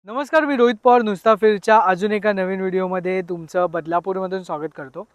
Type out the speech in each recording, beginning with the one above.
नमस्कार, मी रोहित पवार नुस्ताफिरच्या अजून एका नवीन व्हिडिओमध्ये तुमचं बदलापूरमधून स्वागत करतो।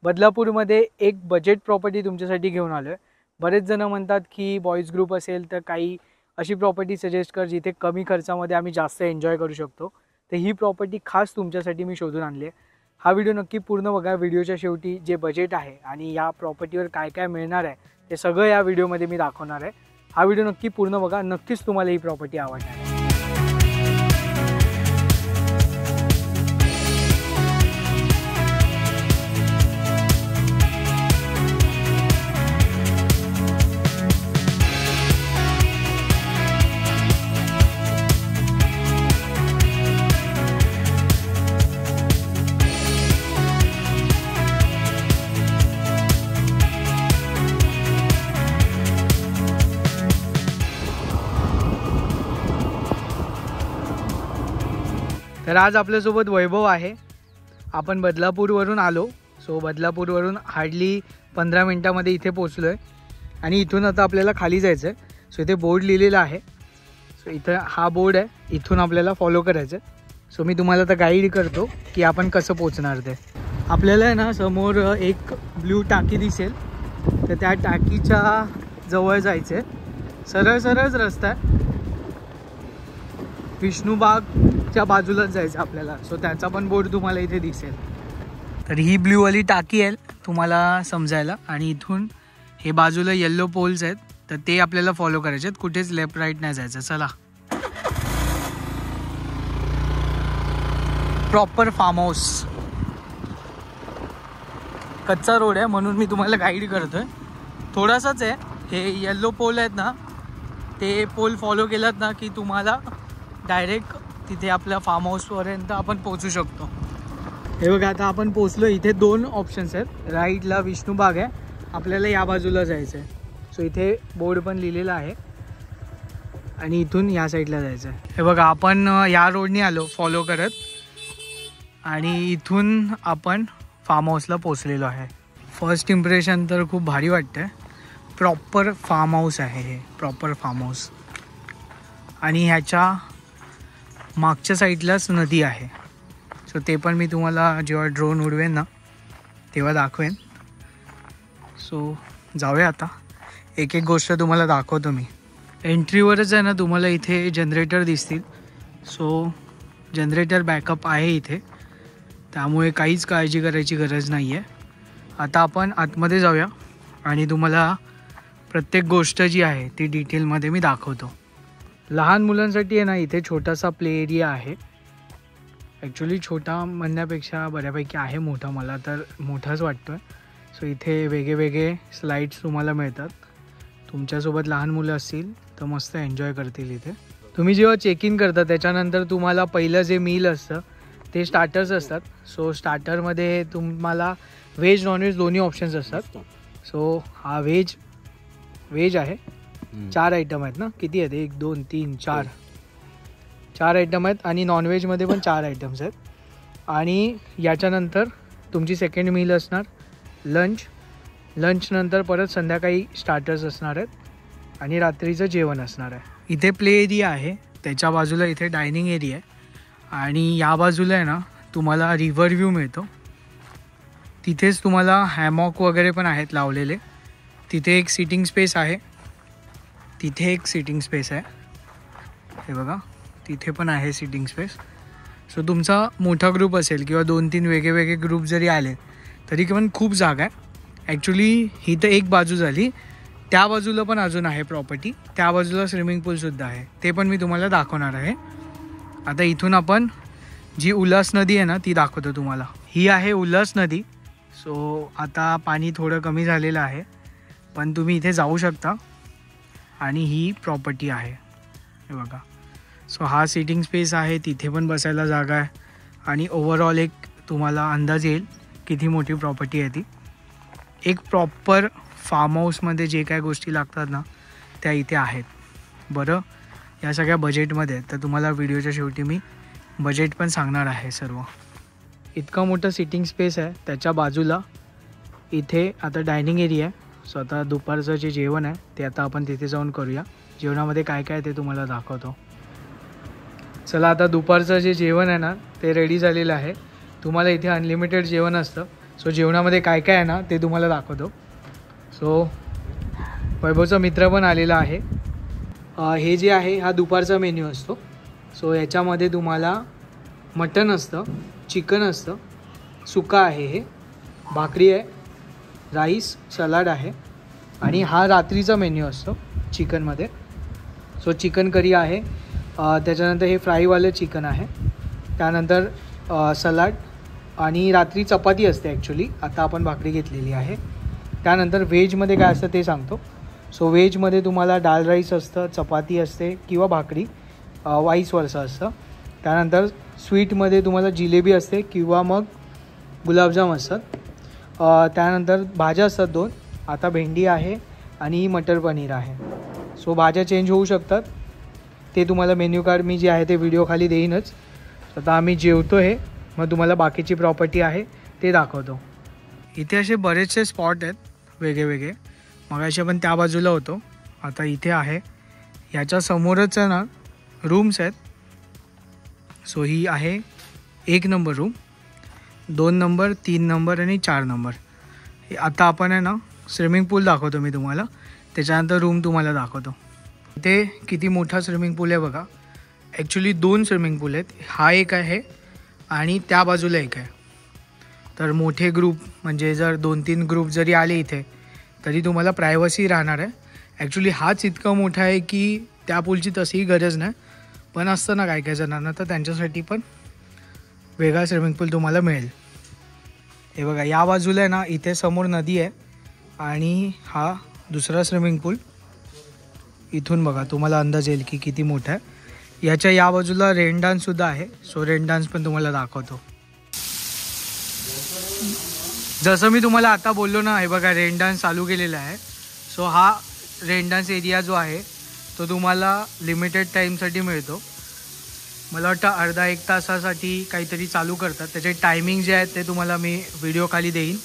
बदलापूरमध्ये एक बजेट प्रॉपर्टी तुमच्यासाठी घेऊन आलो आहे। बरेच जण म्हणतात की बॉईज ग्रुप असेल तर काही अशी प्रॉपर्टी सजेस्ट कर जिथे कमी खर्चामध्ये आम्ही जास्त एन्जॉय करू शकतो। तर ही प्रॉपर्टी खास तुमच्यासाठी मी शोधून आणली आहे। हा व्हिडिओ नक्की पूर्ण बघा। व्हिडिओच्या शेवटी जे बजेट आहे आणि या प्रॉपर्टीवर काय काय मिळणार आहे ते सगळं या व्हिडिओमध्ये मी दाखवणार आहे। हा व्हिडिओ नक्की पूर्ण बघा, नक्कीच तुम्हाला ही प्रॉपर्टी आवडणार आहे। तर आज आपल्यासोबत वैभव आहे। आपण बदलापूरवरून आलो। सो बदलापूरवरून हार्डली 15 मिनिटांमध्ये इथे पोहोचलो आहे आणि इथून आता आपल्याला खाली जायचं आहे। सो इथे बोर्ड लिहिलेला आहे। सो इथं हा बोर्ड आहे, इथून आपल्याला फॉलो करायचं आहे। सो मी तुम्हाला आता गाईड करतो की आपण कसं पोहोचणार ते। आपल्याला आहे ना समोर एक ब्ल्यू टाकी दिसेल, तर त्या टाकीच्या जवळ जायचं आहे। सरळ सरळच रस्ता आहे, विष्णुबागच्या बाजूलाच जायचं आपल्याला। सो त्याचा पण बोर्ड तुम्हाला इथे दिसेल। तर ही ब्ल्यूवाली टाकी आहे तुम्हाला समजायला, आणि इथून हे बाजूला येल्लो पोल्स आहेत, तर ते आपल्याला फॉलो करायचे आहेत। कुठेच लेफ्ट राईट नाही जायचं। चला, प्रॉपर फार्म हाऊस। कच्चा रोड आहे म्हणून मी तुम्हाला गाईड करतोय। थोडासाच आहे। हे येल्लो पोल आहेत ना, ते पोल फॉलो केलात ना की तुम्हाला डायरेक्ट तिथे आपल्या फार्म हाऊसपर्यंत आपण पोहोचू शकतो। हे बघा, आता आपण पोहोचलो। इथे दोन ऑप्शन्स आहेत। राईटला विष्णुबाग आहे, आपल्याला या बाजूला जायचं आहे। सो इथे बोर्ड पण लिहिलेला आहे आणि इथून या साईडला जायचं आहे। हे बघा, आपण या रोडने आलो फॉलो करत आणि इथून आपण फार्म हाऊसला पोचलेलो आहे। फर्स्ट इम्प्रेशन तर खूप भारी वाटतं। प्रॉपर फार्म हाऊस आहे हे, प्रॉपर फार्म हाऊस। आणि ह्याच्या मागच्या साईडलाच नदी आहे। सो ते पण मी तुम्हाला जेव्हा ड्रोन उडवेन ना तेव्हा दाखवेन। सो जाऊया आता, एक एक गोष्ट तुम्हाला दाखवतो मी। एंट्रीवरच आहे ना तुम्हाला इथे जनरेटर दिसतील। सो जनरेटर बॅकअप आहे इथे, त्यामुळे काहीच काळजी करायची गरज नाही आहे। आता आपण आतमध्ये जाऊया आणि तुम्हाला प्रत्येक गोष्ट जी आहे ती डिटेलमध्ये मी दाखवतो। लहान मुलांसाठी आहे ना इथे छोटासा प्ले एरिया आहे। ॲक्च्युली छोटा म्हणण्यापेक्षा बऱ्यापैकी आहे मोठा, मला तर मोठाच वाटतो आहे। सो इथे वेगळे स्लाईड्स तुम्हाला मिळतात। तुमच्यासोबत लहान मुलं असतील तर मस्त एन्जॉय करतील इथे। तुम्ही जेव्हा चेक इन करता त्याच्यानंतर तुम्हाला पहिलं जे मील असतं ते स्टार्टर्स असतात। सो स्टार्टरमध्ये तुम्हाला व्हेज नॉनव्हेज दोन्ही ऑप्शन्स असतात। सो हा व्हेज आहे। 4 आयटम आहेत ना, किती आहेत? 1 2 3 4 आयटम आहेत आणि नॉनव्हेजमध्ये पण 4 आयटम्स आहेत। आणि याच्यानंतर तुमची सेकंड मील असणार लंच नंतर परत संध्याकाळी स्टार्टर्स असणार आहेत आणि रात्रीचं जेवण असणार आहे। इथे प्ले एरिया आहे, त्याच्या बाजूला इथे डायनिंग एरिया आहे आणि या बाजूला आहे ना तुम्हाला रिव्हर व्ह्यू मिळतो। तिथेच तुम्हाला हॅमॉक वगैरे पण आहेत लावलेले। तिथे एक सिटिंग स्पेस आहे, तिथे एक सिटिंग स्पेस आहे। हे बघा, तिथे पण आहे सिटिंग स्पेस। सो तुमचा मोठा ग्रुप असेल किंवा 2-3 वेगळे ग्रुप जरी आले तरी पण खूप जागा आहे। ॲक्च्युली ही तर एक बाजू झाली, त्या बाजूला पण अजून आहे प्रॉपर्टी। त्या बाजूला स्विमिंग पूलसुद्धा आहे, ते पण मी तुम्हाला दाखवणार आहे। आता इथून आपण जी उल्हास नदी आहे ना ती दाखवतो तुम्हाला। ही आहे उल्हास नदी। सो आता पाणी थोडं कमी झालेलं आहे, पण तुम्ही इथे जाऊ शकता आणि ही प्रॉपर्टी आहे। हे बघा, सो हा सिटिंग स्पेस आहे, तिथे पण बसायला जागा आहे आणि ओव्हरऑल एक तुम्हाला अंदाज येईल किती मोठी प्रॉपर्टी आहे ती। एक प्रॉपर फार्म हाऊसमध्ये जे काय गोष्टी लागतात ना त्या इथे आहेत। बरं, या सगळ्या बजेटमध्ये, तर तुम्हाला व्हिडिओच्या शेवटी मी बजेट पण सांगणार आहे सर्व। इतका मोठा सिटिंग स्पेस आहे, त्याच्या बाजूला इथे आता डायनिंग एरिया आहे। सो आता दुपारचं जे जेवण आहे ते आता आपण तिथे जाऊन करूया। जेवणामध्ये काय काय ते तुम्हाला दाखवतो। चला आता दुपारचं जे जेवण आहे ना ते रेडी झालेलं आहे. तुम्हाला इथे अनलिमिटेड जेवण असतं. सो जेवणामध्ये काय काय आहे ना ते तुम्हाला दाखवतो. सो वैभवचा मित्र पण आलेला आहे. हे जे आहे हा दुपारचा मेन्यू असतो. सो याच्यामध्ये तुम्हाला मटन असतं, चिकन असतं, सुका आहे, हे भाकरी आहे, राईस, सलाड आहे आणि हा रात्रीचा मेन्यू असतो चिकनमध्ये. सो चिकन करी आहे, त्याच्यानंतर हे फ्राईवालं चिकन आहे, त्यानंतर सलाड आणि रात्री चपाती असते ॲक्च्युली. आता आपण भाकरी घेतलेली आहे. त्यानंतर व्हेजमध्ये काय असतं ते सांगतो. सो व्हेजमध्ये तुम्हाला डाळ राईस असतं, चपाती असते किंवा भाकरी, वाईस वर्सा असतं. त्यानंतर स्वीटमध्ये तुम्हाला जिलेबी असते किंवा मग गुलाबजाम असतात. त्यानंतर भाज्या असतात 2. आता भेंडी आहे आणि मटर पनीर आहे. सो भाज्या चेंज होऊ शकतात. ते तुम्हाला मेन्यू कार्ड मी जे आहे ते व्हिडिओ खाली देईनच. आता आम्ही जेवतो आहे, मग तुम्हाला बाकीची प्रॉपर्टी आहे ते दाखवतो. इथे असे बरेचसे स्पॉट आहेत वेगळे वेगळे. मगाशी आपण त्या बाजूला होतो, आता इथे आहे. याच्या समोरच आहे ना रूम्स आहेत. सो ही आहे 1 नंबर रूम, 2 नंबर, 3 नंबर आणि 4 नंबर. आता आपण आहे ना स्विमिंग पूल दाखवतो मी तुम्हाला, त्याच्यानंतर रूम तुम्हाला दाखवतो. इथे किती मोठा स्विमिंग पूल आहे बघा. ॲक्च्युली 2 स्विमिंग पूल आहेत. हा एक आहे आणि त्या बाजूला एक आहे. तर मोठे ग्रुप म्हणजे जर 2-3 ग्रुप जरी आले इथे तरी तुम्हाला प्रायव्हसी राहणार आहे. ॲक्च्युली हाच इतका मोठा आहे की त्या पूलची तशीही गरज नाही, पण असतं ना काय जणांना, तर त्यांच्यासाठी पण वेगळा स्विमिंग पूल तुम्हाला मिळेल. हे बघा या बाजूला आहे ना, इथे समोर नदी आहे आणि हा दुसरा स्विमिंग पूल. इथून बघा तुम्हाला अंदाज येईल की किती मोठा आहे. याच्या या बाजूला रेन डान्ससुद्धा आहे. सो रेन डान्स पण तुम्हाला दाखवतो. जसं मी तुम्हाला आता बोललो ना, हे बघा रेन डान्स चालू केलेला आहे. सो हा रेन डान्स एरिया जो आहे तो तुम्हाला लिमिटेड टाईमसाठी मिळतो. मला वाटतं अर्धा-1 तासासाठी काहीतरी चालू करतात. त्याचे टायमिंग जे आहेत ते तुम्हाला मी व्हिडिओ खाली देईन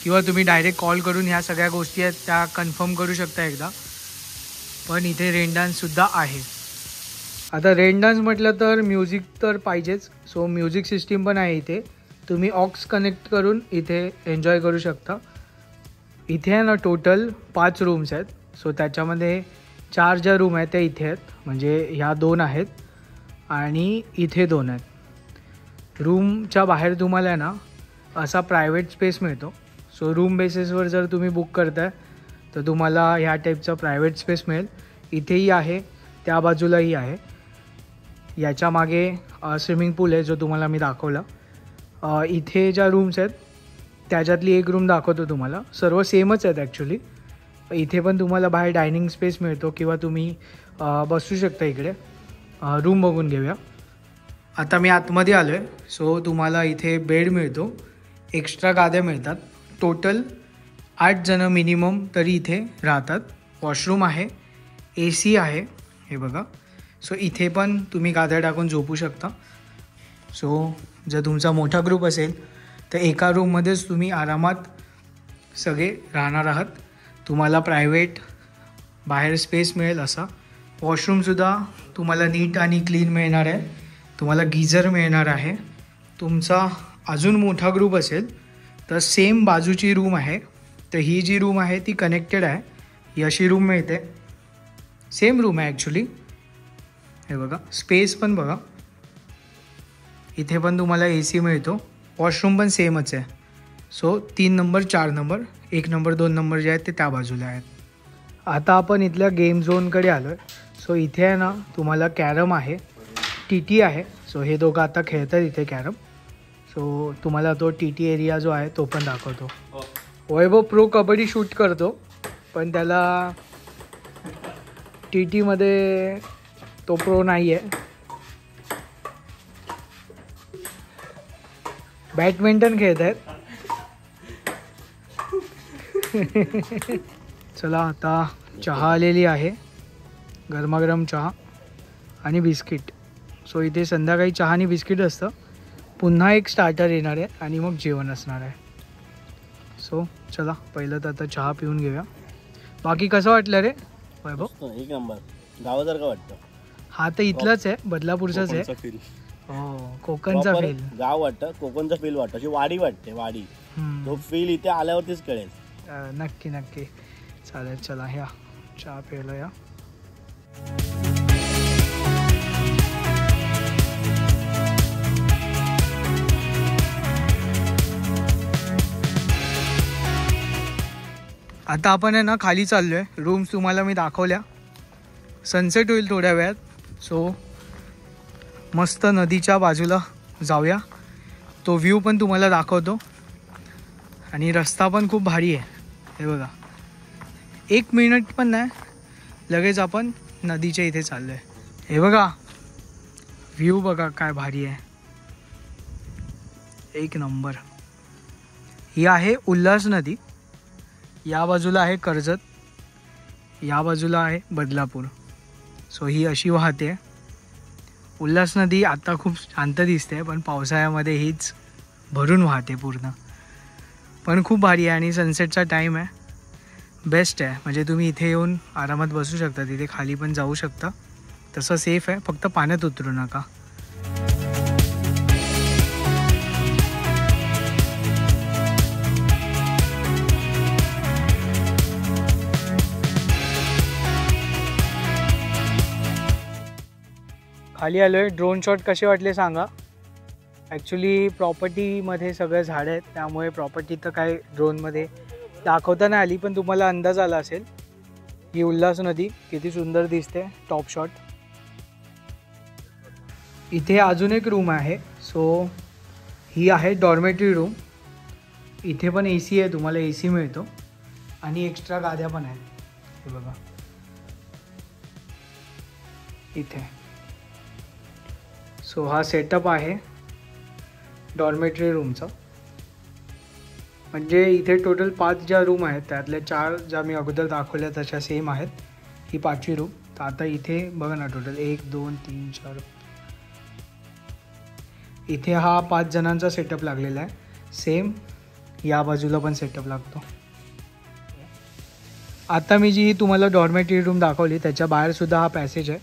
किंवा तुम्ही डायरेक्ट कॉल करून ह्या सगळ्या गोष्टी आहेत त्या कन्फर्म करू शकता एकदा. पण इथे रेन डान्ससुद्धा आहे. आता रेन डान्स म्हटलं तर म्युझिक तर पाहिजेच. सो म्युझिक सिस्टीम पण आहे इथे. तुम्ही ऑक्स कनेक्ट करून इथे एन्जॉय करू शकता. इथे आहे ना टोटल 5 रूम्स आहेत. सो त्याच्यामध्ये 4 ज्या रूम आहेत त्या इथे आहेत, म्हणजे ह्या 2 आहेत आणि इथे 2 आहेत. रूमच्या बाहेर तुम्हाला आहे ना असा प्रायव्हेट स्पेस मिळतो. सो रूम बेसिसवर जर तुम्ही बुक करताय तर तुम्हाला ह्या टाईपचा प्रायव्हेट स्पेस मिळेल. इथेही आहे, त्या बाजूलाही आहे. याच्या मागे स्विमिंग पूल आहे जो तुम्हाला मी दाखवला. इथे ज्या रूम्स आहेत त्याच्यातली एक रूम दाखवतो तुम्हाला. सर्व सेमच आहेत ॲक्च्युली. इथे पण तुम्हाला बाहेर डायनिंग स्पेस मिळतो किंवा तुम्ही बसू शकता इकडे. रूम बघून घेऊया. आता मी आतमध्ये आलो आहे. सो तुम्हाला इथे बेड मिळतो, एक्स्ट्रा गाद्या मिळतात. टोटल 8 जणं मिनिमम तरी इथे राहतात. वॉशरूम आहे, AC आहे, हे बघा. सो इथे पण तुम्ही गाद्या टाकून झोपू शकता. सो जर तुमचा मोठा ग्रुप असेल तर एका रूममध्येच तुम्ही आरामात सगळे राहणार आहात. तुम्हाला प्रायव्हेट बाहेर स्पेस मिळेल असा. वॉशरूमसुद्धा तुम्हाला नीट आणि क्लीन मिळणार आहे. तुम्हाला गीझर मिळणार आहे. तुमचा अजून मोठा ग्रुप असेल तर सेम बाजूची रूम आहे, तर ही जी रूम आहे ती कनेक्टेड आहे. ही अशी रूम मिळते, सेम रूम आहे ॲक्च्युली. हे बघा स्पेस पण बघा. इथे पण तुम्हाला AC मिळतो. वॉशरूम पण सेमच आहे. So 3 number, 4 number, 1 number, 2 number जे आहेत ते त्या बाजूला आहेत. आता आपण इथल्या गेम झोनकडे आलो आहे. सो इथे आहे ना तुम्हाला कॅरम आहे, TT आहे. सो हे दोघं आता खेळतात इथे कॅरम. सो तुम्हाला तो TT एरिया जो आहे तो पण दाखवतो. वैभव प्रो कबड्डी शूट करतो, पण त्याला TTमध्ये तो प्रो नाही आहे. बॅडमिंटन खेळत आहेत. चला आता चहा आलेली आहे, गरमागरम चहा आणि बिस्किट. सो इथे संध्याकाळी चहा आणि बिस्किट असतं. पुन्हा एक स्टार्टर येणार आहे आणि मग जेवण असणार आहे. सो चला पहिलं तर आता चहा पिऊन घेऊया. बाकी कसं वाटलं रे वैभव? एक नंबर, गावासारखं वाटतं. हा तर इथलाच आहे, बदलापूरचाच आहे. फील हो, कोकणचा फील. गाव वाटतं, कोकणचा फील वाटतं, अशी वाडी वाटते वाडी. तो फील इथे आल्यावरतीच कळेल. नक्की नक्की. चालेल, चला ह्या चहा प्यायला या. आता आपण आहे ना खाली चाललो आहे. रूम्स तुम्हाला मी दाखवल्या. सनसेट होईल थोड्या वेळात, सो मस्त नदीच्या बाजूला जाऊया. तो व्ह्यू पण तुम्हाला दाखवतो. आणि रस्ता पण खूप भारी आहे. हे बघा, 1 मिनिट पण नाही, लगेच आपण नदीच्या इथे चाललो आहे. हे बघा व्ह्यू, बघा काय भारी आहे, एक नंबर. ही आहे उल्हास नदी. या बाजूला आहे कर्जत, या बाजूला आहे बदलापूर. सो ही अशी वाहते. उल्हास नदी आता खूप शांत दिसते, पण पावसाळ्यामध्ये हीच भरून वाहते पूर्ण. पण खूप भारी आहे आणि सनसेटचा टाईम आहे, बेस्ट आहे. म्हणजे तुम्ही इथे येऊन आरामात बसू शकता, तिथे खाली पण जाऊ शकता. तसं सेफ आहे, फक्त पाण्यात उतरू नका. खाली आलो आहे. ड्रोन शॉट कसे वाटले सांगा. ॲक्च्युली प्रॉपर्टीमध्ये सगळं झाडं आहेत, त्यामुळे प्रॉपर्टी तर काय ड्रोनमध्ये दाखवता नाही आली, पण तुम्हाला अंदाज आला असेल. ही उल्हास नदी किती सुंदर दिसते, टॉप शॉट. इथे अजून एक रूम आहे. सो ही आहे डॉर्मेटरी रूम. इथे पण AC आहे, तुम्हाला AC मिळतो आणि एक्स्ट्रा गाद्या पण आहेत. हे बघा इथे. सो हा सेटअप आहे डॉर्मेटरी रूमचा. म्हणजे इथे टोटल 5 ज्या रूम आहेत, त्यातल्या 4 ज्या मी अगोदर दाखवल्या तशा सेम आहेत. ही 5वी रूम. तर आता इथे बघा ना, टोटल 1 2 3 4, इथे हा 5 जणांचा सेटअप लागलेला आहे. सेम या बाजूला पण सेटअप लागतो. आता मी जी तुम्हाला डॉर्मेटरी रूम दाखवली, त्याच्या बाहेरसुद्धा हा पॅसेज आहे.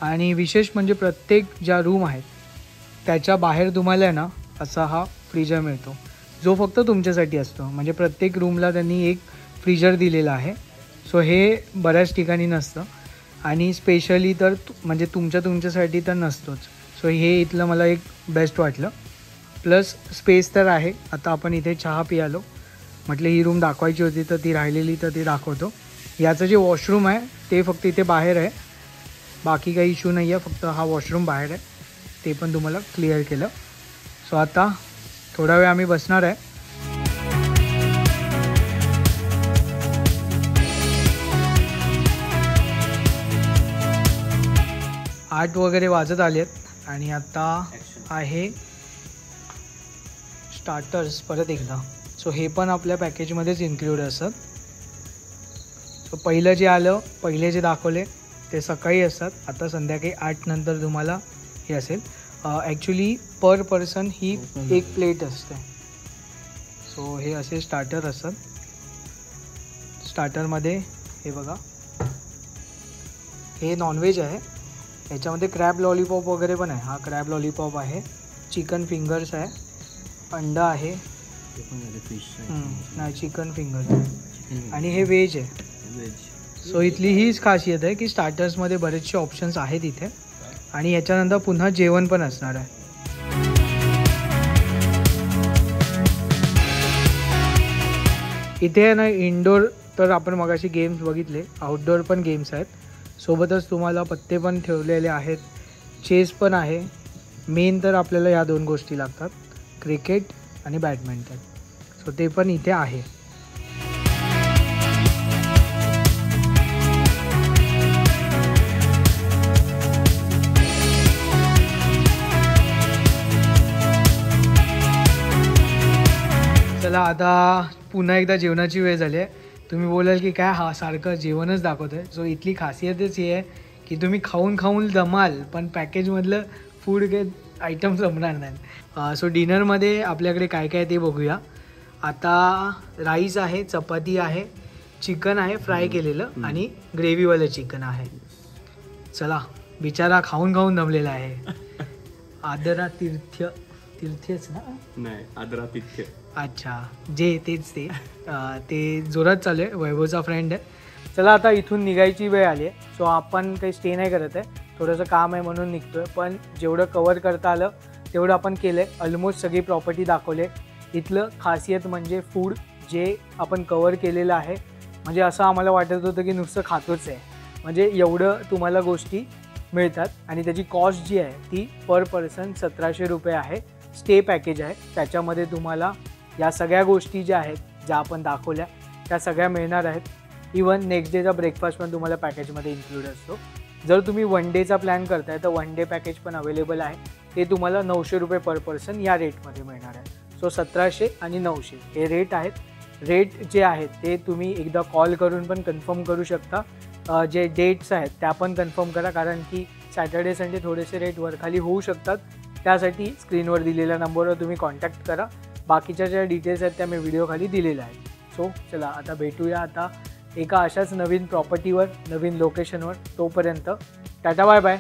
आणि विशेष म्हणजे प्रत्येक ज्या रूम आहेत त्याच्या बाहेर तुम्हाला आहे ना असा हा फ्रीजर मिळतो, जो फक्त तुमच्यासाठी असतो. म्हणजे प्रत्येक रूमला त्यांनी एक फ्रीजर दिलेला आहे. सो हे बऱ्याच ठिकाणी नसतं आणि स्पेशली तर म्हणजे तुमच्यासाठी तर नसतोच. सो हे इथलं मला एक बेस्ट वाटलं. प्लस स्पेस तर आहे. आता आपण इथे चहा पियालो, म्हटलं ही रूम दाखवायची होती तर ती राहिलेली तर ती दाखवतो. याचं जे वॉशरूम आहे ते फक्त इथे बाहेर आहे, बाकी काही इश्यू नाही आहे. फक्त हा वॉशरूम बाहेर आहे, ते पण तुम्हाला क्लिअर केलं. सो आता थोडा वेळ आम्ही बसणार आहे. आठ वगैरे वाजत आलेत आणि आता आहे स्टार्टर्स परत एकदा. सो हे पण आपल्या पॅकेजमध्येच इन्क्लूड असतात. सो पहिलं जे आलं, पहिले जे दाखवले ते सकाळी असतात. आता संध्याकाळी 8 नंतर तुम्हाला हे असेल. ॲक्च्युली पर पर्सन ही एक प्लेट असते. सो हे असे स्टार्टर असतात. स्टार्टरमध्ये हे बघा, हे नॉनव्हेज आहे. याच्यामध्ये क्रॅब लॉलीपॉप वगैरे पण आहे. हा क्रॅब लॉलीपॉप आहे. चिकन फिंगर्स आहे, अंडा आहे, नाही चिकन फिंगर्स आहे. आणि हे व्हेज आहे. सो इथली हीच खासियत आहे की स्टार्टर्समध्ये बरेचसे ऑप्शन्स आहेत इथे. आणि याच्यानंतर पुन्हा जेवण पण असणार आहे. इथे ना इनडोर तर आपण मगाशी गेम्स बघितले, आउटडोर पण गेम्स आहेत. सोबतच तुम्हाला पत्ते पण ठेवलेले आहेत, चेस पण आहे. मेन तर आपल्याला या 2 गोष्टी लागतात, क्रिकेट आणि बॅडमिंटन. सो ते पण इथे आहे. चला आता पुन्हा एकदा जेवणाची वेळ झाली आहे. तुम्ही बोलाल की काय हा सारखं जेवणच दाखवत आहे. सो इथली खासियतच ही आहे की तुम्ही खाऊन खाऊन दमाल, पण पॅकेजमधलं फूड काही आयटम जमणार नाही. सो डिनरमध्ये आपल्याकडे काय काय ते बघूया. आता राईस आहे, चपाती आहे, चिकन आहे फ्राय केलेलं आणि ग्रेव्हीवालं चिकन आहे. चला बिचारा खाऊन खाऊन दमलेला आहे. आदरा तीर्थच ना? नाही, आदरातिथ्य. अच्छा, जे तेच ते जोरात चालू आहे. वैभवचा फ्रेंड आहे. चला आता इथून निघायची वेळ आली आहे. सो आपण काही स्टे नाही करत आहे, थोडंसं काम आहे म्हणून निघतोय. पण जेवढं कवर करता आलं तेवढं आपण केलं आहे. ऑलमोस्ट सगळी प्रॉपर्टी दाखवले. इथलं खासियत म्हणजे फूड जे आपण कवर केलेलं आहे. म्हणजे असं आम्हाला वाटत होतं की नुसतं खातोच आहे, म्हणजे एवढं तुम्हाला गोष्टी मिळतात. आणि त्याची कॉस्ट जी आहे ती पर पर्सन 1700 रुपये आहे. स्टे पॅकेज आहे, त्याच्यामध्ये तुम्हाला या सगळ्या गोष्टी ज्या आहेत, ज्या आपण दाखवल्या त्या सगळ्या मिळणार आहेत. इवन नेक्स्ट डेचा ब्रेकफास्ट पण तुम्हाला पॅकेजमध्ये इन्क्लूड असतो. जर तुम्ही वन डेचा प्लॅन करताय तर वन डे पॅकेज पण अवेलेबल आहे. ते तुम्हाला 900 रुपये पर पर्सन या रेटमध्ये मिळणार आहे. सो 1700 आणि 900 हे रेट आहेत. रेट जे आहेत ते तुम्ही एकदा कॉल करून पण कन्फर्म करू शकता. जे डेट्स आहेत त्या पण कन्फर्म करा, कारण की सॅटर्डे संडे थोडेसे रेट वरखाली होऊ शकतात. त्यासाठी स्क्रीनवर दिलेल्या नंबरवर तुम्ही कॉन्टॅक्ट करा. बाकीच्या ज्या डिटेल्स आहेत त्या मी व्हिडिओ खाली दिलेल्या आहेत. सो चला आता भेटूया आता एका अशाच नवीन प्रॉपर्टीवर, नवीन लोकेशनवर. तोपर्यंत टाटा बाय बाय.